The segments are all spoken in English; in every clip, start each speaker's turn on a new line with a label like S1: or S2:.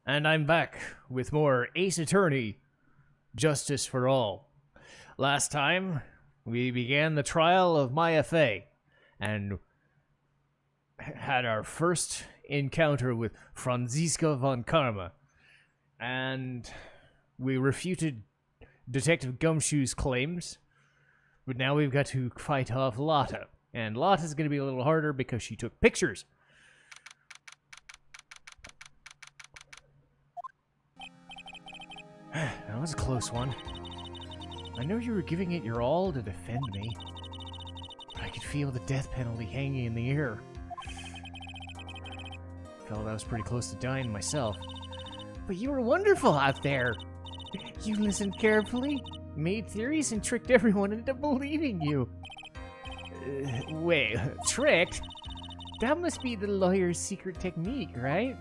S1: And I'm back with more Ace Attorney, Justice for All. Last time, we began the trial of Maya Fey, and had our first encounter with Franziska von Karma. And we refuted Detective Gumshoe's claims, but now we've got to fight off Lotta. And Lotta's going to be a little harder because she took pictures. That was a close one. I know you were giving it your all to defend me, but I could feel the death penalty hanging in the air. Felt I was pretty close to dying myself. But you were wonderful out there. You listened carefully, made theories, and tricked everyone into believing you. Wait, tricked? That must be the lawyer's secret technique, right?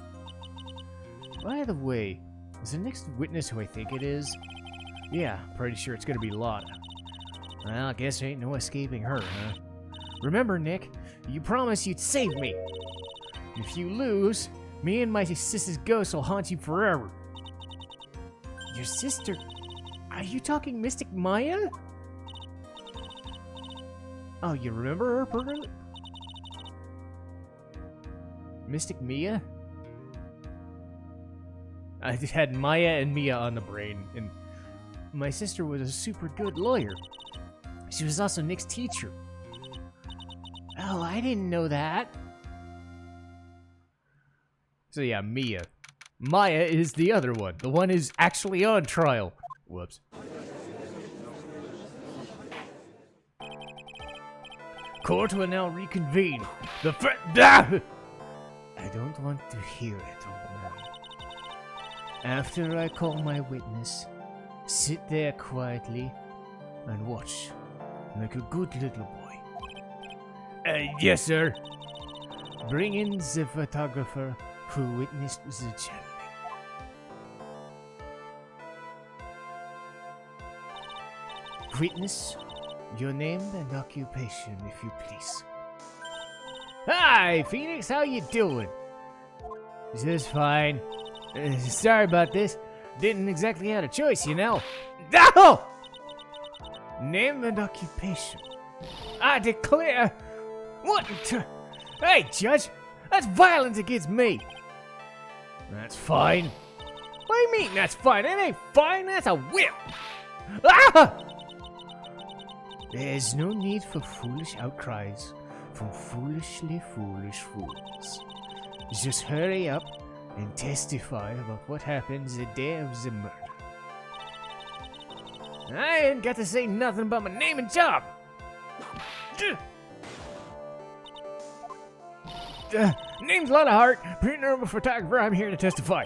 S1: By the way, is the next witness who I think it is? Yeah, pretty sure it's gonna be Lotta. Well, I guess there ain't no escaping her, huh? Remember, Nick, you promised you'd save me. If you lose, me and my sister's ghost will haunt you forever. Your sister? Are you talking Mystic Maya? Oh, you remember her, Burger? Mystic Mia? I just had Maya and Mia on the brain, and my sister was a super good lawyer. She was also Nick's teacher. Oh, I didn't know that. So yeah, Mia. Maya is the other one. The one who's actually on trial. Whoops. Court will now reconvene. I don't want to hear it, old man. After I call my witness, sit there quietly and watch like a good little boy. Yes, sir. Bring in the photographer who witnessed the channeling. Witness, your name and occupation, if you please. Hi, Phoenix, how you doing? Just fine. Sorry about this. Didn't exactly have a choice, you know. No! Name and occupation. I declare... What? Hey, Judge! That's violence against me! That's fine. What do you mean that's fine? That ain't fine, that's a whip! Ah! There's no need for foolish outcries from foolishly foolish fools. Just hurry up and testify about what happened the day of the murder. I ain't got to say nothing about my name and job! Name's Lotta Hart, paranormal photographer. I'm here to testify.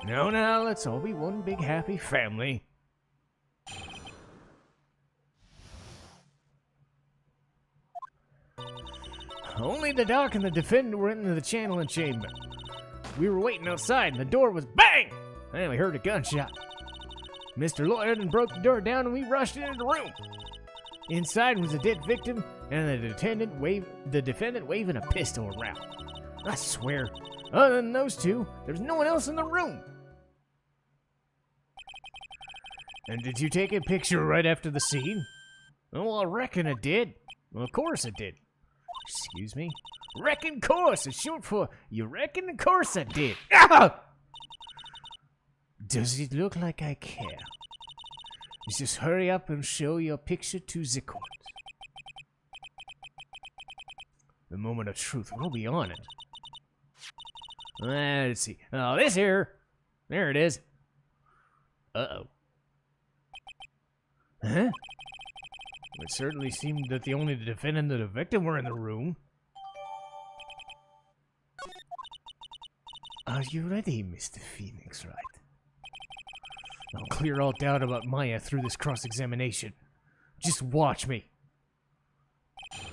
S1: Now, let's all be one big happy family. Only the doc and the defendant were in the channeling chamber. We were waiting outside and the door was bang! And we heard a gunshot. Mr. Lawyer then broke the door down and we rushed into the room. Inside was a dead victim and the defendant waving a pistol around. I swear, other than those two, there's no one else in the room. And did you take a picture right after the scene? Oh, I reckon I did. Well, of course I did. Excuse me? Reckon course. It's short for you reckon of course I did. Ah! Does it look like I care? Just hurry up and show your picture to the court. The moment of truth will be on it. Let's see. Oh, this here. There it is. Uh-oh. Huh? It certainly seemed that only the defendant and the victim were in the room. Are you ready, Mr. Phoenix, Wright? I'll clear all doubt about Maya through this cross-examination. Just watch me. Alright,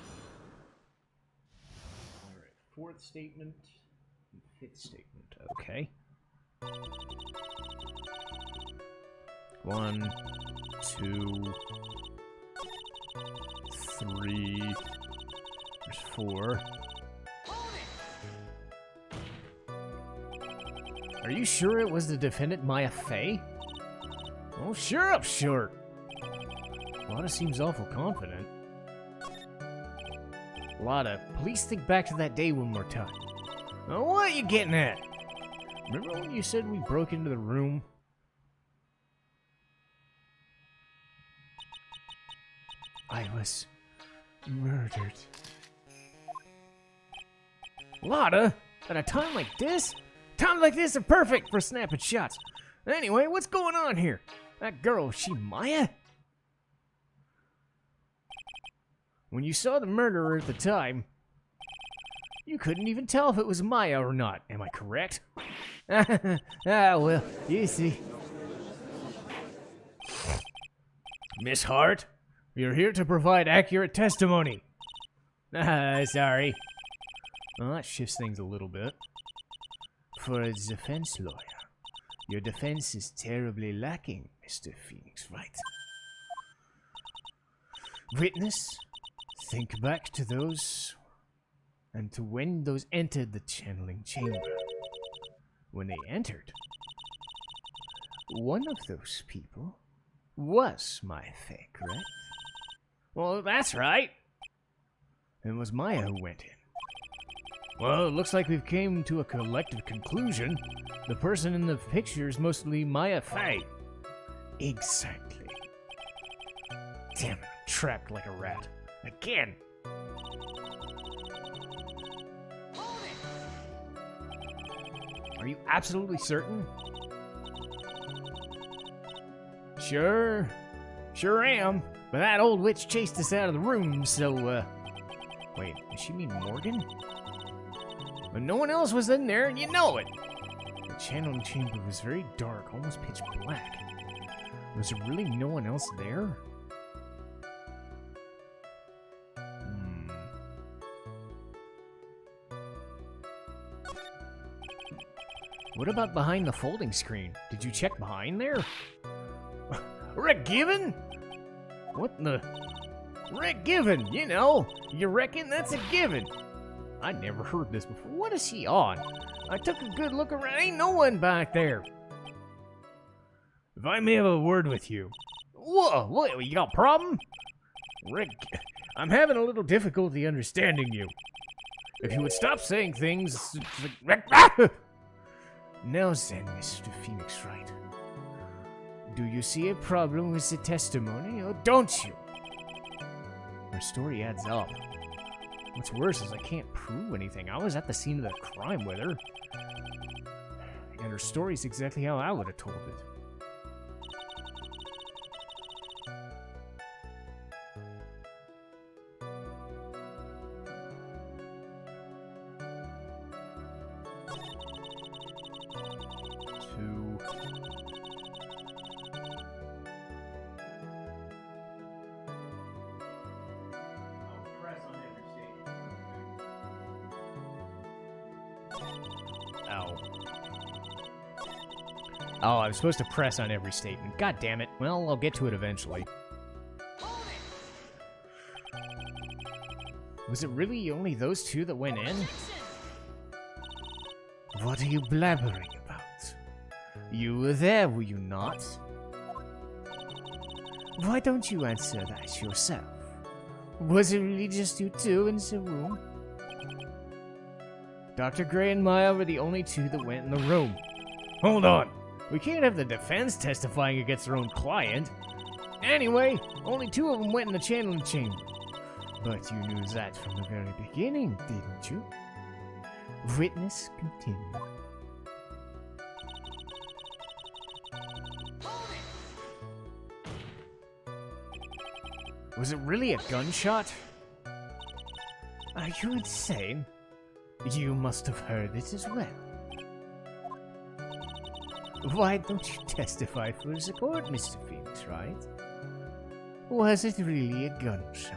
S1: fourth statement and fifth statement. Okay. 1, 2, 3. There's 4. Are you sure it was the defendant Maya Fey? Oh, sure up short. Lotta seems awful confident. Lotta, please think back to that day one more time. Now, what are you getting at? Remember when you said we broke into the room? I was murdered. Lotta, at a time like this? Times like this are perfect for snapping shots. Anyway, what's going on here? That girl, is she Maya? When you saw the murderer at the time, you couldn't even tell if it was Maya or not. Am I correct? Well, you see. Miss Hart, you're here to provide accurate testimony. Sorry. Well, that shifts things a little bit. For a defense lawyer, your defense is terribly lacking, Mr. Phoenix Wright. Witness, think back to those and to when those entered the channeling chamber. When they entered, one of those people was Maya Fey, correct? Well, that's right. It was Maya who went in. Well, it looks like we've came to a collective conclusion. The person in the picture is mostly Maya Fey. Exactly. Damn it, I'm trapped like a rat. Again! Are you absolutely certain? Sure am. But that old witch chased us out of the room, so, wait, does she mean Morgan? But no one else was in there, and you know it! The channeling chamber was very dark, almost pitch black. Was there really no one else there? What about behind the folding screen? Did you check behind there? Rick Given? What in the... Rick Given, you know. You reckon that's a given? I never heard this before. What is he on? I took a good look around. Ain't no one back there. If I may have a word with you. Whoa, what, you got a problem? Rick, I'm having a little difficulty understanding you. If you would stop saying things... Now then, Mr. Phoenix Wright. Do you see a problem with the testimony, or don't you? Her story adds up. What's worse is I can't prove anything. I was at the scene of the crime with her. And her story's exactly how I would have told it. Oh, I was supposed to press on every statement. God damn it. Well, I'll get to it eventually. Was it really only those two that went in? What are you blabbering about? You were there, were you not? Why don't you answer that yourself? Was it really just you two in the room? Dr. Gray and Maya were the only two that went in the room. Hold on. We can't have the defense testifying against their own client. Anyway, only two of them went in the channeling chamber. But you knew that from the very beginning, didn't you? Witness continue. Was it really a gunshot? Are you insane? You must have heard it as well. Why don't you testify for his support, Mr. Phoenix, right? Was it really a gunshot?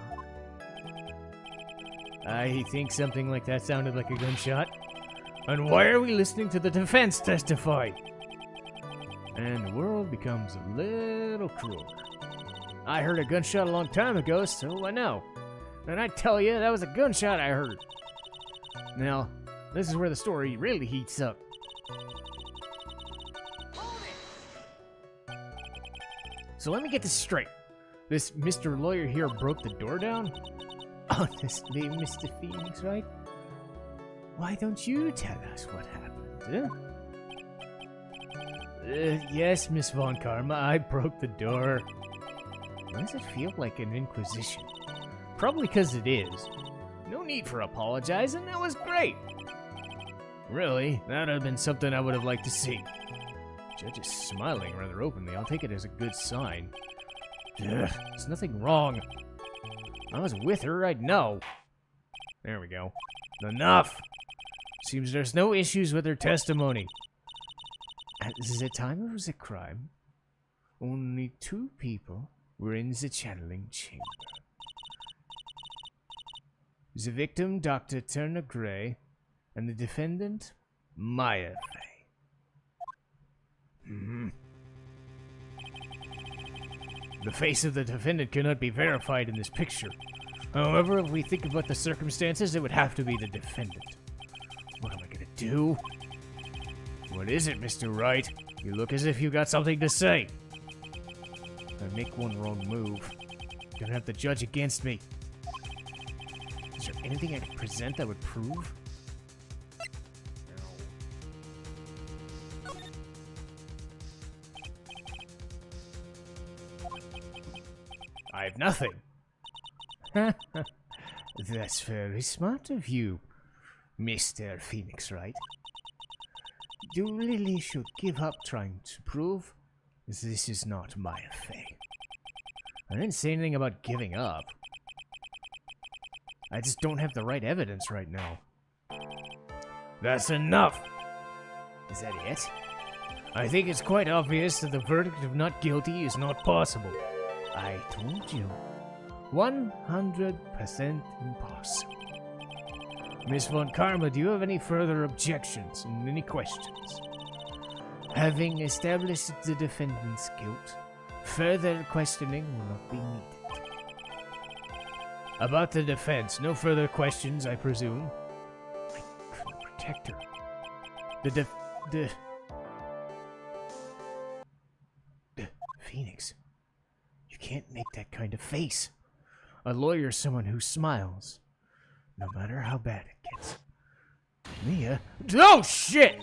S1: I think something like that sounded like a gunshot. And why are we listening to the defense testify? And the world becomes a little crueler. I heard a gunshot a long time ago, so I know. And I tell you, that was a gunshot I heard. Now, this is where the story really heats up. So let me get this straight. This Mr. Lawyer here broke the door down? Honestly, Mr. Phoenix, right? Why don't you tell us what happened, huh? Yes, Miss Von Karma, I broke the door. Why does it feel like an inquisition? Probably because it is. No need for apologizing, that was great. Really, that would have been something I would have liked to see. Judge is smiling rather openly. I'll take it as a good sign. Ugh, there's nothing wrong. If I was with her, I'd know. There we go. Enough! Seems there's no issues with her testimony. At the time it was a crime, only 2 people were in the channeling chamber. The victim, Dr. Turner Gray, and the defendant, Maya Fey. The face of the defendant cannot be verified in this picture. However, if we think about the circumstances, it would have to be the defendant. What am I gonna do? What is it, Mr. Wright? You look as if you got something to say. If I make one wrong move, I'm gonna have the judge against me. Is there anything I can present that would prove? I have nothing. That's very smart of you, Mr. Phoenix, Wright. You really should give up trying to prove this is not my affair. I didn't say anything about giving up. I just don't have the right evidence right now. That's enough! Is that it? I think it's quite obvious that the verdict of not guilty is not possible. I told you. 100% impossible. Miss Von Karma, do you have any further objections and any questions? Having established the defendant's guilt, further questioning will not be needed. About the defense, no further questions, I presume? I couldn't protect her. Phoenix, you can't make that kind of face. A lawyer's someone who smiles, no matter how bad it gets. Mia? Oh, shit!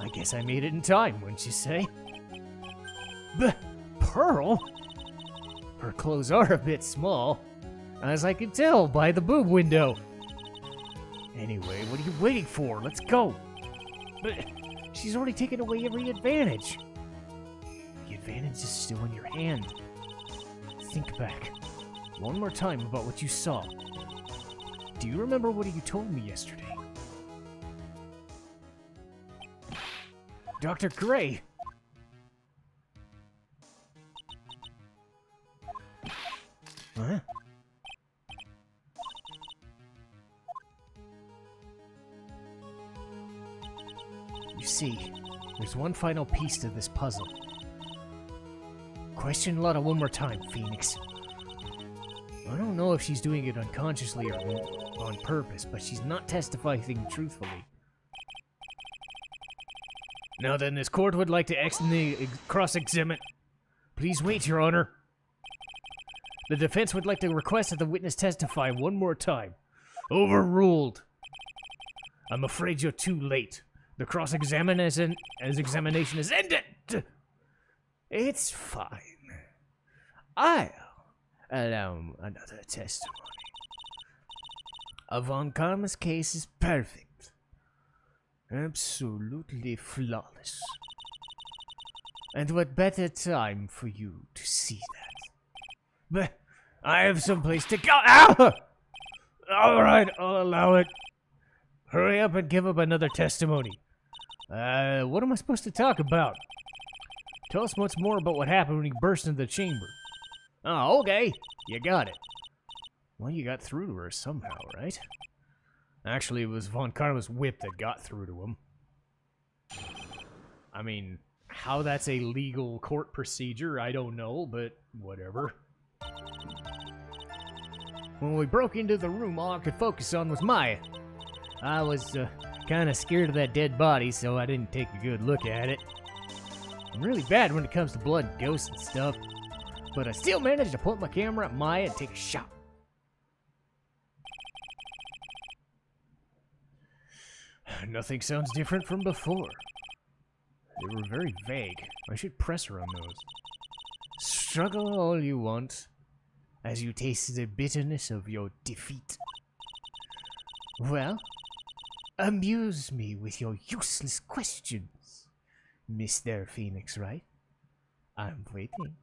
S1: I guess I made it in time, wouldn't you say? Pearl? Her clothes are a bit small, as I can tell by the boob window. Anyway, what are you waiting for? Let's go! But she's already taken away every advantage. The advantage is still in your hand. Think back. One more time about what you saw. Do you remember what you told me yesterday? Dr. Gray! Huh? You see, there's one final piece to this puzzle. Question Lotta one more time, Phoenix. I don't know if she's doing it unconsciously or on purpose, but she's not testifying truthfully. Now then, this court would like to cross-examine... Please wait, Your Honor. The defense would like to request that the witness testify one more time. Overruled. I'm afraid you're too late. The cross-examination is ended! It's fine. I'll allow another testimony. Von Karma's case is perfect. Absolutely flawless. And what better time for you to see that? But I have someplace to go. Ow! Alright, I'll allow it. Hurry up and give up another testimony. What am I supposed to talk about? Tell us much more about what happened when you burst into the chamber. Oh, okay. You got it. Well, you got through to her somehow, right? Actually, it was Von Karma's whip that got through to him. I mean, how that's a legal court procedure, I don't know, but whatever. When we broke into the room, all I could focus on was Maya. I was kind of scared of that dead body, so I didn't take a good look at it. I'm really bad when it comes to blood and ghosts and stuff, but I still managed to point my camera at Maya and take a shot. Nothing sounds different from before. They were very vague. I should press her on those. Struggle all you want, as you taste the bitterness of your defeat. Well, amuse me with your useless questions, Mr. Phoenix Wright. I'm waiting.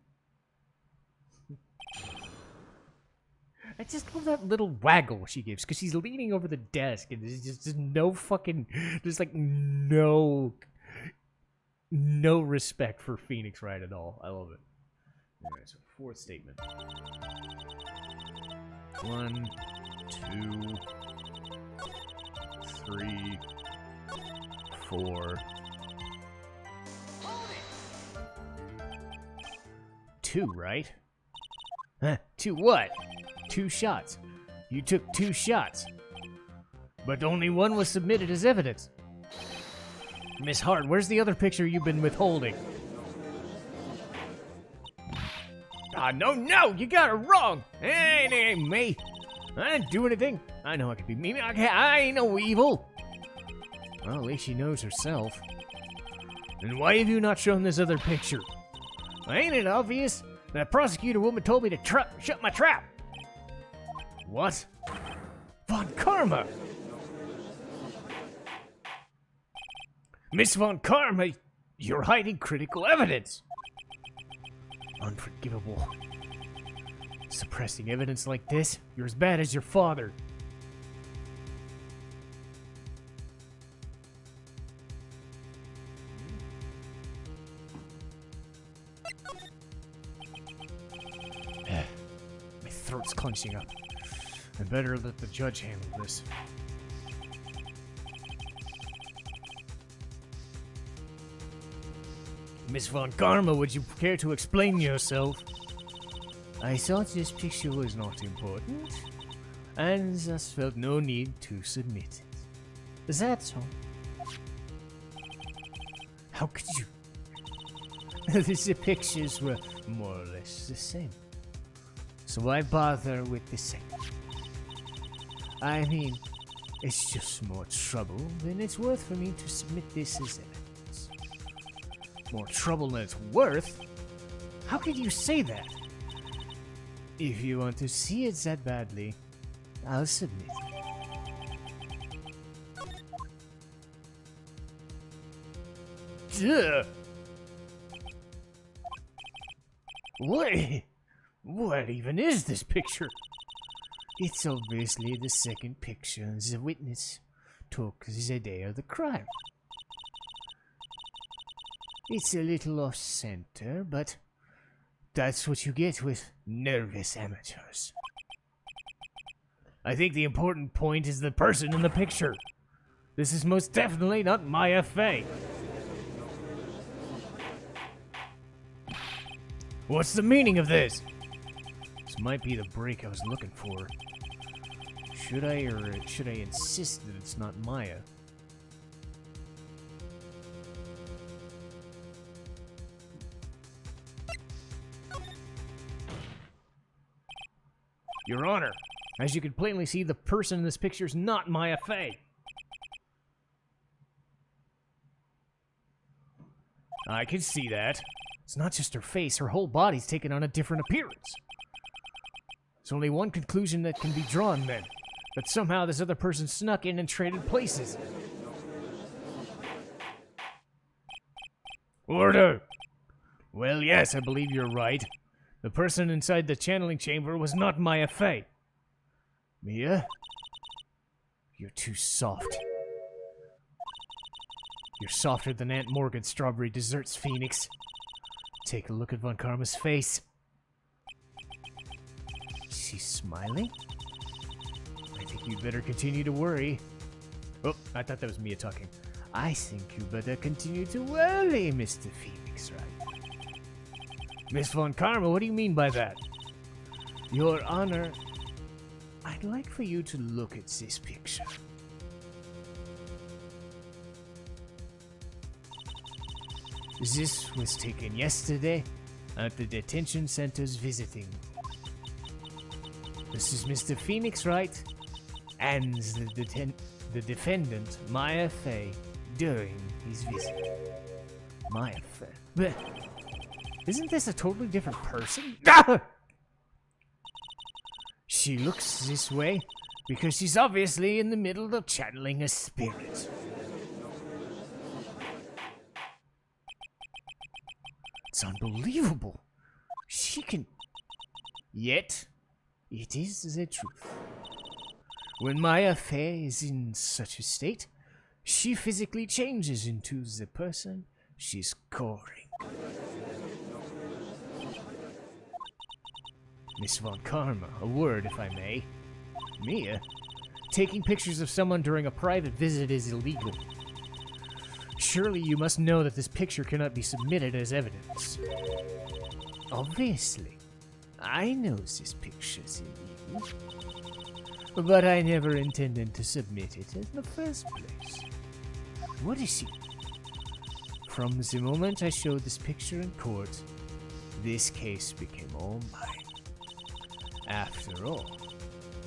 S1: I just love that little waggle she gives, because she's leaning over the desk, and there's just no fucking, there's like no respect for Phoenix Wright at all. I love it. Alright, so fourth statement. 1, 2, 3, 4. 2, right? Huh? 2 what? 2 shots. You took 2 shots. But only one was submitted as evidence. Miss Hart, where's the other picture you've been withholding? Ah, no, you got it wrong. It ain't me. I didn't do anything. I know I could be me. I ain't no evil. Well, at least she knows herself. Then why have you not shown this other picture? Ain't it obvious? That prosecutor woman told me to shut my trap. What? Von Karma! Miss Von Karma, you're hiding critical evidence! Unforgivable. Suppressing evidence like this, you're as bad as your father. My throat's clenching up. I better let the judge handle this. Miss Von Karma, would you care to explain yourself? I thought this picture was not important, and thus felt no need to submit it. That's all. How could you? The pictures were more or less the same. So why bother with the second? I mean, it's just more trouble than it's worth for me to submit this as evidence. More trouble than it's worth? How could you say that? If you want to see it that badly, I'll submit. Duh! What even is this picture? It's obviously the second picture the witness took the day of the crime. It's a little off-center, but that's what you get with nervous amateurs. I think the important point is the person in the picture. This is most definitely not Maya Fey. What's the meaning of this? This might be the break I was looking for. Should I insist that it's not Maya? Your Honor, as you can plainly see, the person in this picture is not Maya Fey. I can see that. It's not just her face, her whole body's taken on a different appearance. There's only one conclusion that can be drawn then. That somehow this other person snuck in and traded places. Order! Well, yes, I believe you're right. The person inside the channeling chamber was not Maya Fey. Mia? You're too soft. You're softer than Aunt Morgan's strawberry desserts, Phoenix. Take a look at Von Karma's face. She's smiling? I think you'd better continue to worry. Oh, I thought that was Mia talking. I think you better continue to worry, Mr. Phoenix, right? Miss Von Karma, what do you mean by that? Your Honor, I'd like for you to look at this picture. This was taken yesterday at the detention center's visiting room. This is Mr. Phoenix Wright and the defendant, Maya Fey, during his visit. Maya Fey? But isn't this a totally different person? She looks this way because she's obviously in the middle of channeling a spirit. It's unbelievable. She can... Yet, it is the truth. When Maya Fey is in such a state, she physically changes into the person she's courting. Miss Von Karma, a word if I may. Mia, taking pictures of someone during a private visit is illegal. Surely you must know that this picture cannot be submitted as evidence. Obviously, I know this picture's illegal, but I never intended to submit it in the first place. What is it? From the moment I showed this picture in court, this case became all mine. After all,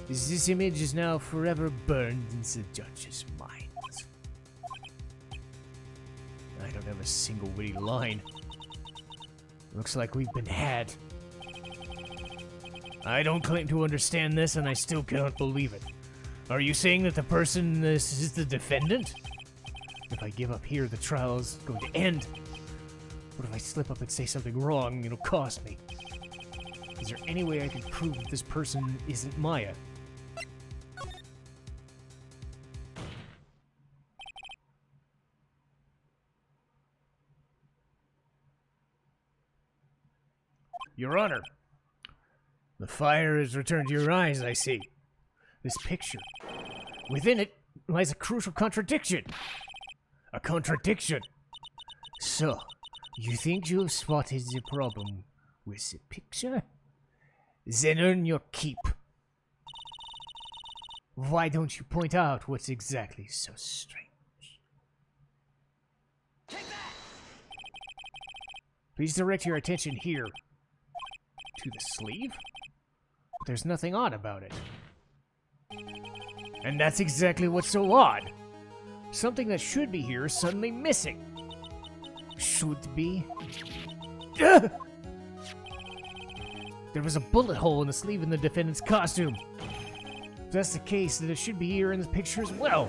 S1: this image is now forever burned in the judge's mind. I don't have a single witty line. Looks like we've been had. I don't claim to understand this, and I still cannot believe it. Are you saying that the person this is the defendant? If I give up here, the trial is going to end. What if I slip up and say something wrong? It'll cost me. Is there any way I can prove that this person isn't Maya? Your Honor, the fire has returned to your eyes, I see. This picture, within it lies a crucial contradiction. A contradiction. So, you think you have spotted the problem with the picture? Then earn your keep. Why don't you point out what's exactly so strange? Take that! Please direct your attention here. To the sleeve? There's nothing odd about it. And that's exactly what's so odd. Something that should be here is suddenly missing. Should be? Ugh! There was a bullet hole in the sleeve in the defendant's costume. If that's the case, then it should be here in the picture as well.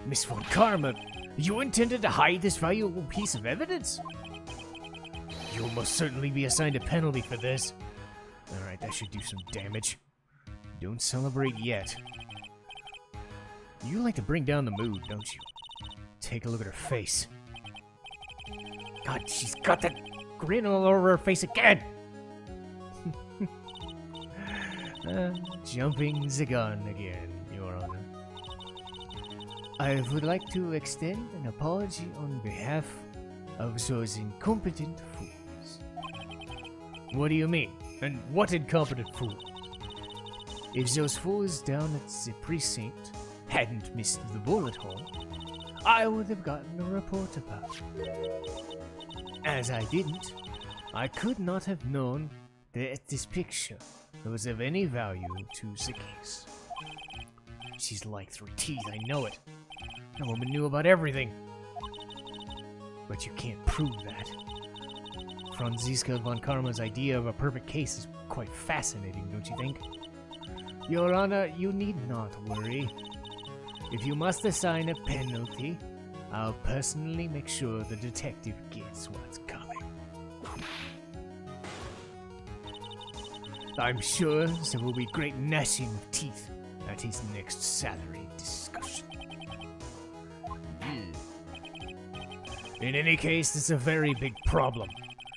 S1: Miss Von Karma, you intended to hide this valuable piece of evidence? You'll most certainly be assigned a penalty for this. Alright, that should do some damage. Don't celebrate yet. You like to bring down the mood, don't you? Take a look at her face. God, she's got that grin all over her face again! Jumping the gun again, Your Honor. I would like to extend an apology on behalf of those incompetent fools. What do you mean? And what incompetent fool? If those fools down at the precinct hadn't missed the bullet hole, I would have gotten a report about it. As I didn't, I could not have known that this picture was of any value to the case. She's like through teeth, I know it. The woman knew about everything. But you can't prove that. Franziska von Karma's idea of a perfect case is quite fascinating, don't you think? Your Honor, you need not worry. If you must assign a penalty, I'll personally make sure the detective gets what's coming. I'm sure there will be great gnashing of teeth at his next salary discussion. In any case, it's a very big problem.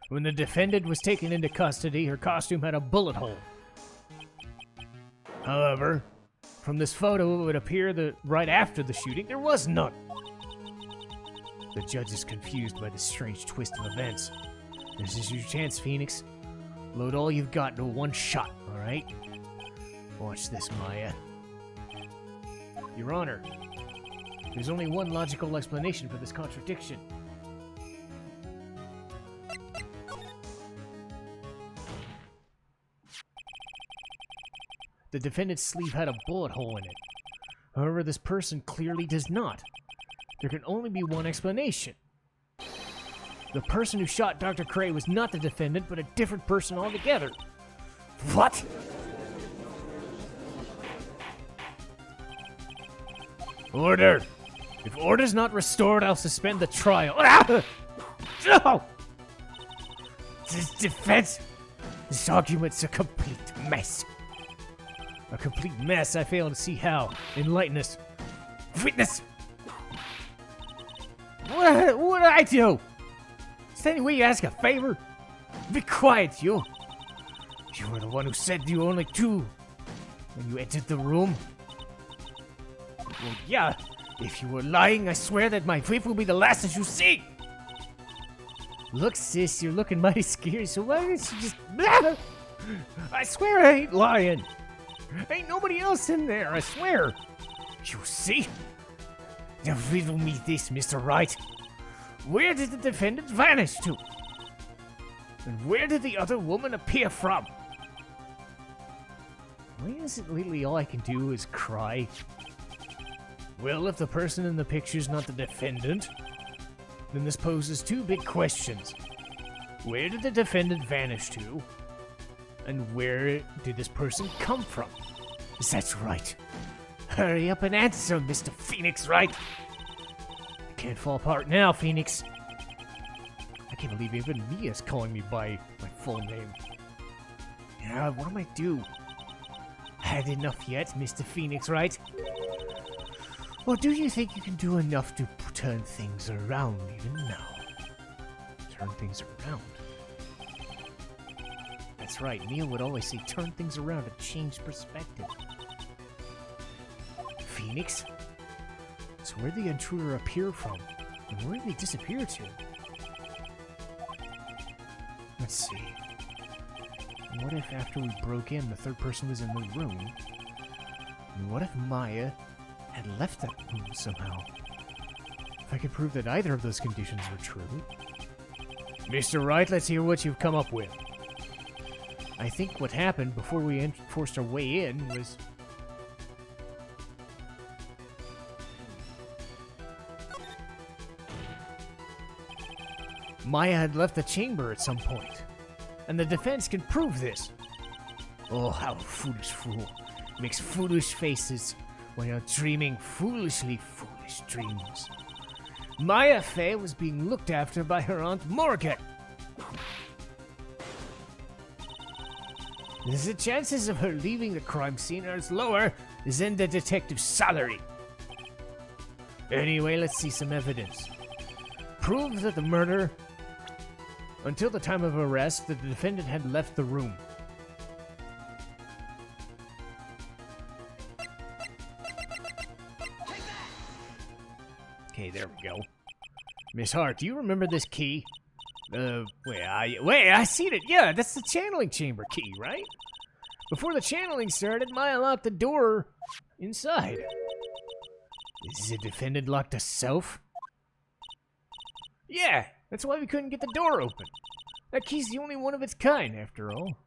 S1: When the defendant was taken into custody, her costume had a bullet hole. However, from this photo, it would appear that right after the shooting, there was none. The judge is confused by this strange twist of events. This is your chance, Phoenix. Load all you've got into one shot, alright? Watch this, Maya. Your Honor, there's only one logical explanation for this contradiction. The defendant's sleeve had a bullet hole in it. However, this person clearly does not. There can only be one explanation. The person who shot Dr. Cray was not the defendant, but a different person altogether. What? Order! If order's not restored, I'll suspend the trial. No! This defense... This argument's a complete mess. A complete mess. I fail to see how. Enlighten us. Witness! What did I do? Is there any way you ask a favor? Be quiet, you. You were the one who said you only two when you entered the room. Well, yeah. If you were lying, I swear that my whip will be the last that you see. Look, sis, you're looking mighty scared, so why don't you just... I swear I ain't lying. Ain't nobody else in there, I swear. You see? Now riddle me this, Mr. Wright. Where did the defendant vanish to? And where did the other woman appear from? Why is it lately all I can do is cry? Well, if the person in the picture's not the defendant, then this poses two big questions. Where did the defendant vanish to? And where did this person come from? That's right. Hurry up and answer, Mr. Phoenix Wright. I can't fall apart now, Phoenix. I can't believe even Mia's calling me by my full name. Yeah, what am I do? Had enough yet, Mr. Phoenix Wright? Or do you think you can do enough to turn things around even now? Turn things around? That's right, Mia would always say turn things around to change perspective. Phoenix? So where did the intruder appear from? And where did they disappear to? Let's see. What if after we broke in, the third person was in the room? And what if Maya had left that room somehow? If I could prove that either of those conditions were true. Mr. Wright, let's hear what you've come up with. I think what happened before we forced our way in was... Maya had left the chamber at some point, and the defense can prove this. Oh, how foolish fool makes foolish faces when you're dreaming foolishly foolish dreams. Maya Fey was being looked after by her Aunt Morgan. The chances of her leaving the crime scene are as lower than the detective's salary. Anyway, let's see some evidence. Proves that the murder... Until the time of arrest, the defendant had left the room. Okay, there we go. Miss Hart, do you remember this key? Wait, I seen it. Yeah, that's the channeling chamber key, right? Before the channeling started, Maya locked the door inside. Is the defendant locked herself? Yeah, that's why we couldn't get the door open. That key's the only one of its kind, after all.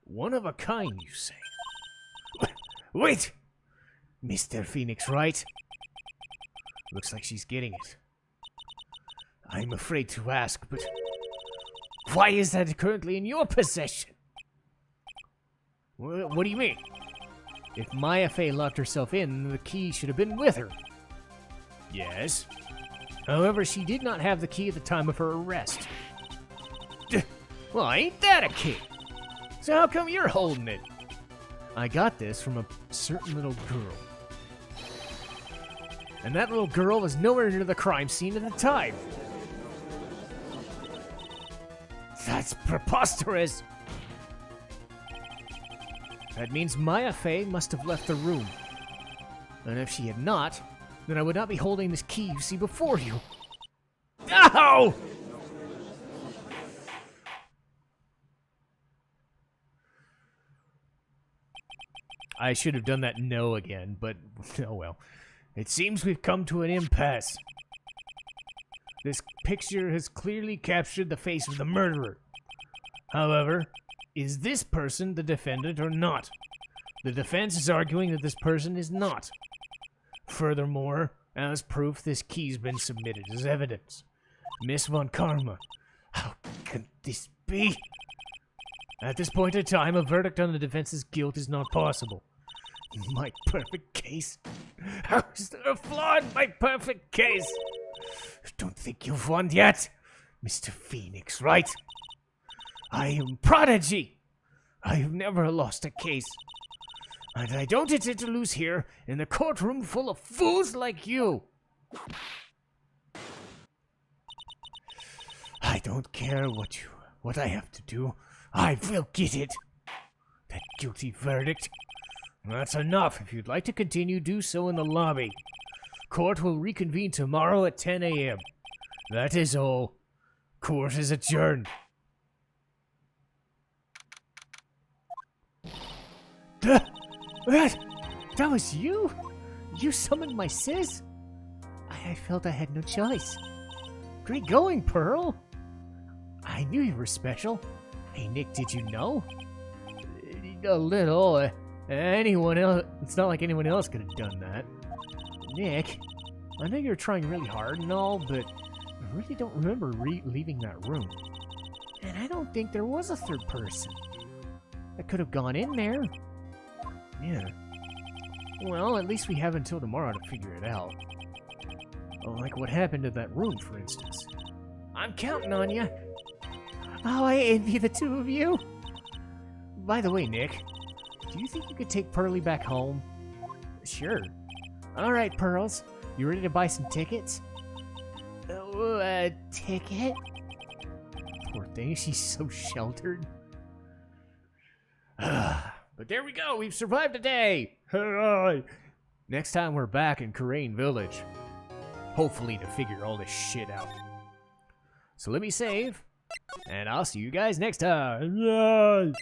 S1: One of a kind, you say? Wait! Mr. Phoenix Wright. Looks like she's getting it. I'm afraid to ask, but why is that currently in your possession? What do you mean? If Maya Fey locked herself in, the key should have been with her. Yes. However, she did not have the key at the time of her arrest. Well, ain't that a key? So how come you're holding it? I got this from a certain little girl. And that little girl was nowhere near the crime scene at the time. That's preposterous! That means Maya Fey must have left the room. And if she had not, then I would not be holding this key you see before you. Ow! I should have done that no again, but oh well. It seems we've come to an impasse. This picture has clearly captured the face of the murderer. However, is this person the defendant or not? The defense is arguing that this person is not. Furthermore, as proof, this key's been submitted as evidence. Miss Von Karma, how could this be? At this point in time, a verdict on the defense's guilt is not possible. My perfect case? How is there a flaw in my perfect case? Don't think you've won yet, Mr. Phoenix, right? I am Prodigy. I have never lost a case. And I don't intend to lose here in a courtroom full of fools like you. I don't care what I have to do. I will get it. That guilty verdict. That's enough. If you'd like to continue, do so in the lobby. Court will reconvene tomorrow at 10 a.m. That is all. Court is adjourned. That was you? You summoned my sis? I felt I had no choice. Great going, Pearl. I knew you were special. Hey, Nick, did you know? A little. Anyone else? It's not like anyone else could have done that. Nick, I know you're trying really hard and all, but I really don't remember leaving that room. And I don't think there was a third person that could have gone in there. Yeah. Well, at least we have until tomorrow to figure it out. Like what happened to that room, for instance. I'm counting on you. Oh, I envy the two of you. By the way, Nick, do you think you could take Pearly back home? Sure. All right, Pearls. You ready to buy some tickets? A ticket? Poor thing, she's so sheltered. But there we go, we've survived a day! Hooray! Next time we're back in Karain Village. Hopefully to figure all this shit out. So let me save, and I'll see you guys next time. Yay!